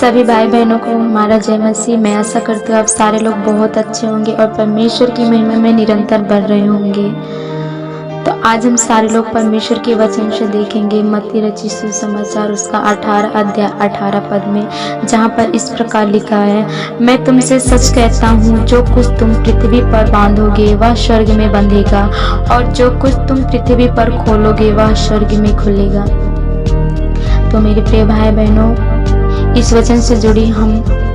सभी भाई बहनों को हमारा जय मसीह। मैं आशा करती हूँ आप सारे लोग बहुत अच्छे होंगे और परमेश्वर की महिमा में निरंतर बढ़ रहे होंगे। तो आज हम सारे लोग परमेश्वर के वचन से देखेंगे मत्ती रचित सुसमाचार उसका 18 अध्याय 18 पद में, जहाँ पर इस प्रकार लिखा है, मैं तुमसे सच कहता हूँ जो कुछ तुम पृथ्वी पर बांधोगे वह स्वर्ग में बंधेगा और जो कुछ तुम पृथ्वी पर खोलोगे वह स्वर्ग में खुलेगा। तो मेरे प्रिय भाई बहनों, इस वचन से जुड़ी हम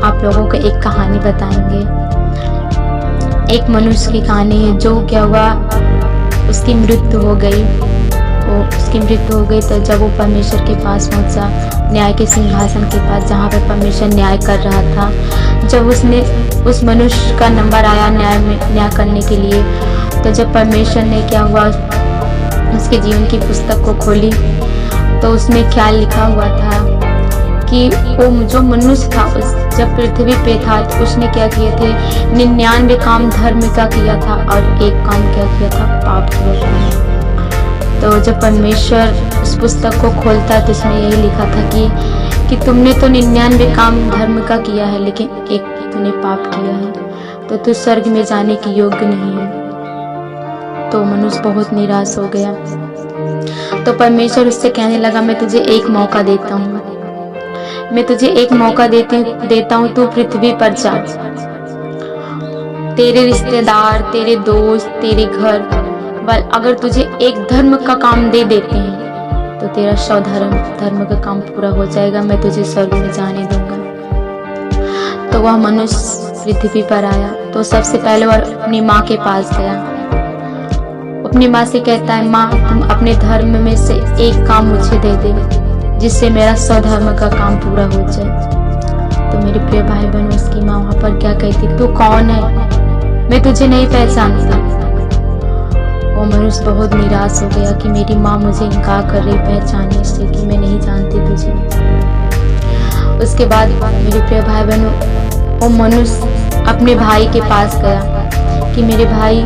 आप लोगों को एक कहानी बताएंगे। एक मनुष्य की कहानी है। जो क्या हुआ, उसकी मृत्यु हो गई। तो जब वो परमेश्वर के पास पहुंचा, न्याय के सिंहासन के पास, जहाँ पर परमेश्वर न्याय कर रहा था, जब उस मनुष्य का नंबर आया न्याय करने के लिए, तो जब परमेश्वर ने क्या हुआ, उसके जीवन की पुस्तक को खोली, तो उसमें क्या लिखा हुआ था कि वो जो मनुष्य था जब पृथ्वी पे था तो उसने क्या किए थे, 99 काम धर्म का किया था और एक काम क्या किया था, पाप किया था। तो जब परमेश्वर उस पुस्तक को खोलता तो उसमें यही लिखा था कि तुमने तो 99 काम धर्म का किया है, लेकिन एक तूने पाप किया है, तो तू स्वर्ग में जाने की योग्य नहीं है। तो मनुष्य बहुत निराश हो गया। तो परमेश्वर उससे कहने लगा, मैं तुझे एक मौका देता हूँ, देता हूँ, तू पृथ्वी पर जा। तेरे रिश्तेदार, तेरे दोस्त, तेरे घर, अगर तुझे एक धर्म का काम दे देते हैं तो तेरा 100 धर्म का काम पूरा हो जाएगा, मैं तुझे स्वर्ग में जाने दूंगा। तो वह मनुष्य पृथ्वी पर आया। तो सबसे पहले वह अपनी माँ के पास गया। अपनी माँ से कहता है, माँ तुम अपने धर्म में से एक काम मुझे दे दे जिससे मेरा 100 धर्म का काम पूरा हो जाए। तो मेरे प्रिय भाई बहन, उसकी माँ वहां पर क्या कहती, तू कौन है, मैं तुझे नहीं पहचानता। वो मनुष्य बहुत निराश हो गया कि मेरी माँ मुझे इनकार कर रही पहचानने से कि मैं नहीं जानती तुझे। उसके बाद मेरे प्रिय भाई बहनों, वो मनुष्य अपने भाई के पास गया कि मेरे भाई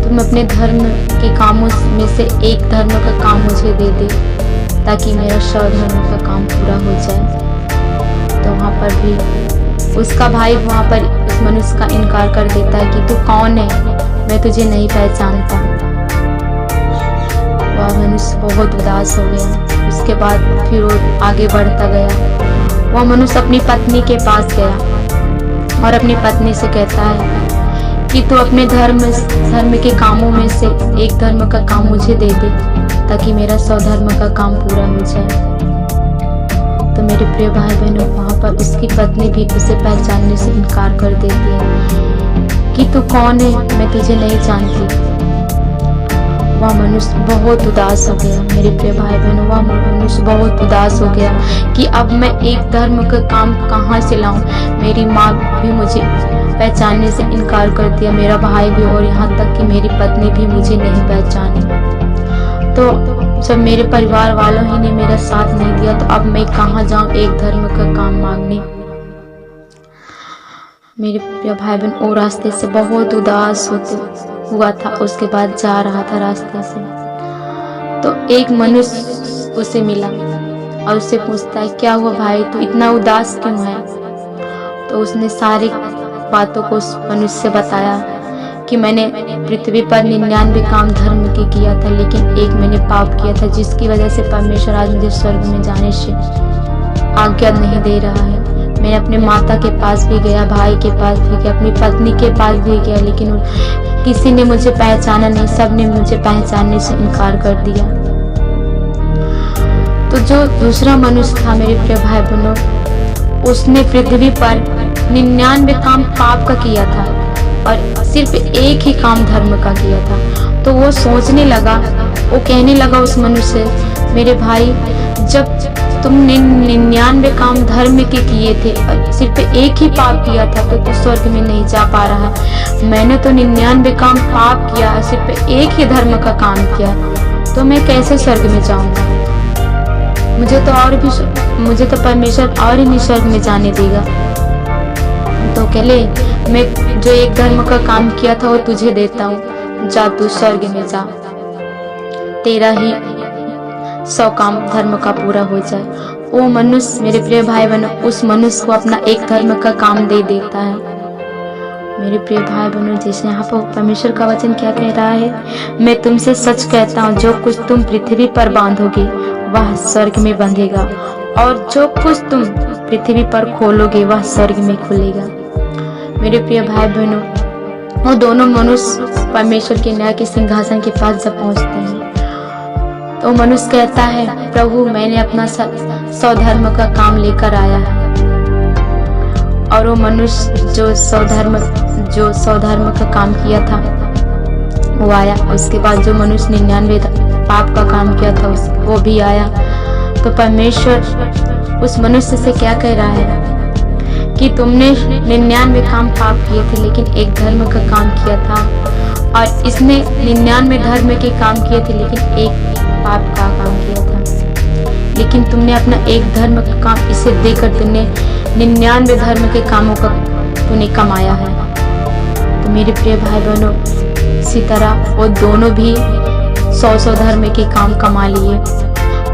तुम अपने धर्म के कामों में से एक धर्म का काम मुझे दे दे ताकि मेरा 100 धर्म का काम पूरा हो जाए। तो वहाँ पर भी उसका भाई वहाँ पर उस मनुष्य का इनकार कर देता है कि तू कौन है, मैं तुझे नहीं पहचानता। वह मनुष्य बहुत उदास हो गया। उसके बाद फिर वो आगे बढ़ता गया। वह मनुष्य अपनी पत्नी के पास गया और अपनी पत्नी से कहता है कि तू अपने धर्म के कामों में से एक धर्म का काम मुझे दे दे ताकि मेरा 100 धर्म का काम पूरा हो जाए। तो मेरे प्रिय भाई बहनों, वहाँ पर उसकी पत्नी भी उसे पहचानने से इनकार कर देती है कि तू कौन है, मैं तुझे नहीं जानती। वह मनुष्य बहुत उदास हो गया। मेरे प्रिय भाई बहनों, वह मनुष्य बहुत उदास हो गया कि अब मैं एक धर्म का काम कहाँ से लाऊं। मेरी माँ भी मुझे पहचानने से इनकार कर दिया, मेरा भाई भी, और यहाँ तक कि मेरी पत्नी भी मुझे नहीं पहचानी। तो जब मेरे परिवार वालों ही ने मेरा साथ नहीं दिया तो अब मैं कहाँ जाऊं एक धर्म का काम मांगने। मेरे प्रिय भाई बहन, वो रास्ते से बहुत उदास हुआ था। उसके बाद जा रहा था रास्ते से, तो एक मनुष्य उसे मिला और उससे पूछता है, क्या हुआ भाई, तू इतना उदास क्यों है। तो उसने सारी बातों को उस मनुष्य से बताया कि मैंने पृथ्वी पर 99 काम धर्म के किया था, लेकिन एक मैंने पाप किया था जिसकी वजह से परमेश्वर आज मुझे स्वर्ग में जाने से आज्ञा नहीं दे रहा है। मैंने अपने माता के पास भी गया, भाई के पास भी गया, अपनी पत्नी के पास भी गया, लेकिन किसी ने मुझे पहचाना नहीं, सबने मुझे पहचानने से इनकार कर दिया। तो जो दूसरा मनुष्य था मेरे प्रिय भाई बहनों, उसने पृथ्वी पर 99 काम पाप का किया था और सिर्फ एक ही काम धर्म का किया था। तो वो सोचने लगा, वो कहने लगा उस मनुष्य से, मेरे भाई जब तुमने 99 काम धर्म के किए थे और सिर्फ एक ही पाप किया था तो तू स्वर्ग में नहीं जा पा रहा है। मैंने तो 99 काम पाप किया, सिर्फ एक ही धर्म का काम किया, तो मैं कैसे स्वर्ग में जाऊंगा। मुझे तो परमेश्वर और ही नहीं स्वर्ग में जाने देगा। तो कहले, मैं जो एक धर्म का काम किया था वो तुझे देता हूँ, जा तू स्वर्ग में जा, तेरा ही 100 काम धर्म का पूरा हो जाए। वो मनुष्य, मेरे प्रिय भाई बहनों, उस मनुष्य को अपना एक धर्म का काम दे देता है। मेरे प्रिय भाई बहनों, जैसे यहाँ पर परमेश्वर का वचन क्या कह रहा है, मैं तुमसे सच कहता हूँ, जो कुछ तुम पृथ्वी पर बांधोगे वह स्वर्ग में बंधेगा, और जो कुछ तुम पृथ्वी पर खोलोगे वह स्वर्ग में खुलेगा। मेरे प्रिय भाई बहनों, वो दोनों मनुष्य परमेश्वर के न्याय के सिंहासन के पास जब पहुंचते हैं तो मनुष्य कहता है, प्रभु मैंने अपना स्वधर्म का काम लेकर आया है। और वो मनुष्य जो स्वधर्म का काम किया था वो आया। उसके बाद जो मनुष्य 99 पाप का काम किया था वो भी आया। तो परमेश्वर उस मनुष्य से क्या कह रहा है कि तुमने 99 काम पाप किए थे, लेकिन एक धर्म का काम किया था, और इसने 99 धर्म के काम किए थे लेकिन एक पाप का काम किया था। लेकिन तुमने अपना एक धर्म का काम इसे देकर तुमने 99 धर्म के कामों का तूने कमाया है। तो मेरे प्रिय भाई बहनों, इसी तरह वो दोनों भी 100 धर्म के काम कमा लिए।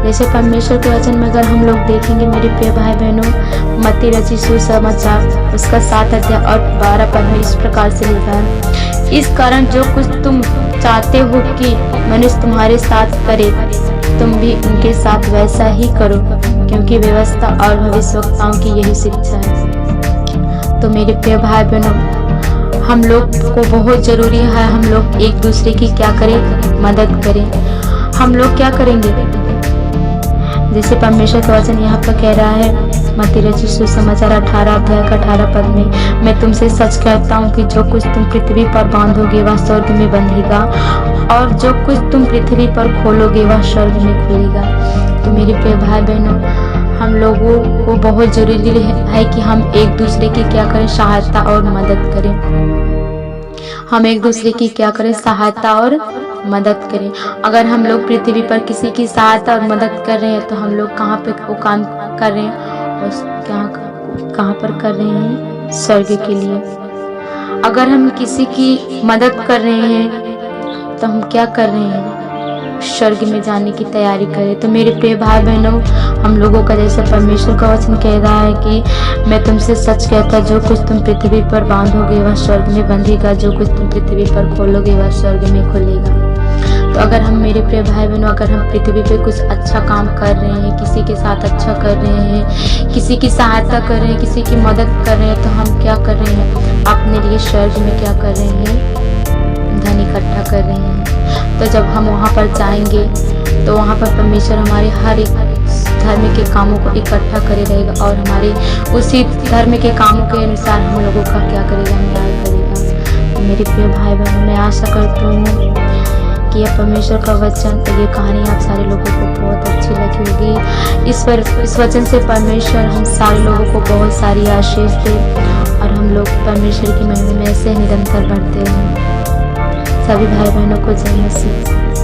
जैसे परमेश्वर के वचन में अगर हम लोग देखेंगे मेरे प्रिय भाई बहनों, मत्ती रचित सुसमाचार उसका 7 अध्याय और 12 पद में इस प्रकार से लिखा है, इस कारण जो कुछ तुम चाहते हो कि मनुष्य तुम्हारे साथ करे, तुम भी उनके साथ वैसा ही करो, क्योंकि व्यवस्था और भविष्यवक्ताओं की यही शिक्षा है। तो मेरे प्रिय भाई बहनों, हम लोग को बहुत जरूरी है हम लोग एक दूसरे की क्या करें, मदद करें। हम लोग क्या करेंगे, जैसे परमेश्वर का वचन यहाँ पर कह रहा है, मत्ती रचित सुसमाचार 18 अध्याय का 18 पद में, मैं तुमसे सच कहता हूँ कि जो कुछ तुम पृथ्वी पर बांधोगे वह स्वर्ग में बंधेगा, और जो कुछ तुम पृथ्वी पर खोलोगे वह स्वर्ग में खुलेगा। तो मेरे प्रिय भाई बहनों, हम लोगों को बहुत जरूरी है कि हम एक दूसरे की क्या करें, सहायता और मदद करें। हम एक दूसरे की क्या करें, सहायता और मदद करें। अगर हम लोग पृथ्वी पर किसी की सहायता और मदद कर रहे हैं तो हम लोग कहाँ पे वो काम कर रहे हैं, उस कहाँ पर कर रहे हैं, स्वर्ग के लिए। अगर हम किसी की मदद कर रहे हैं तो हम क्या कर रहे हैं, स्वर्ग में जाने की तैयारी करें। तो मेरे प्रिय भाई बहनों, हम लोगों का जैसे परमेश्वर का वचन कह रहा है कि मैं तुमसे सच कहता, जो कुछ तुम पृथ्वी पर बांधोगे वह स्वर्ग में बंधेगा, जो कुछ तुम पृथ्वी पर खोलोगे वह स्वर्ग में खुलेगा। तो अगर हम मेरे प्रिय भाई बहनों, अगर हम पृथ्वी पे कुछ अच्छा काम कर रहे हैं, किसी के साथ अच्छा कर रहे हैं, किसी की सहायता कर रहे हैं, किसी की मदद कर रहे हैं, तो हम क्या कर रहे हैं, अपने लिए स्वर्ग में क्या कर रहे हैं, धन इकट्ठा कर रहे हैं। तो जब हम वहाँ पर जाएंगे तो वहाँ पर परमेश्वर हमारे हर एक धर्म के कामों को इकट्ठा करे रहेगा, और हमारे उसी धर्म के कामों के अनुसार हम लोगों का क्या करेगा, न्याय करेगा। तो मेरे प्रिय भाई बहनों, मैं आशा करती हूँ कि यह परमेश्वर का वचन और ये कहानी आप सारे लोगों को बहुत अच्छी लगी होगी। इस वचन से परमेश्वर हम सारे लोगों को बहुत सारी आशीष दे, और हम लोग परमेश्वर की महिमा में ऐसे निरंतर बढ़ते रहें। सभी भाई बहनों को जय मसीह।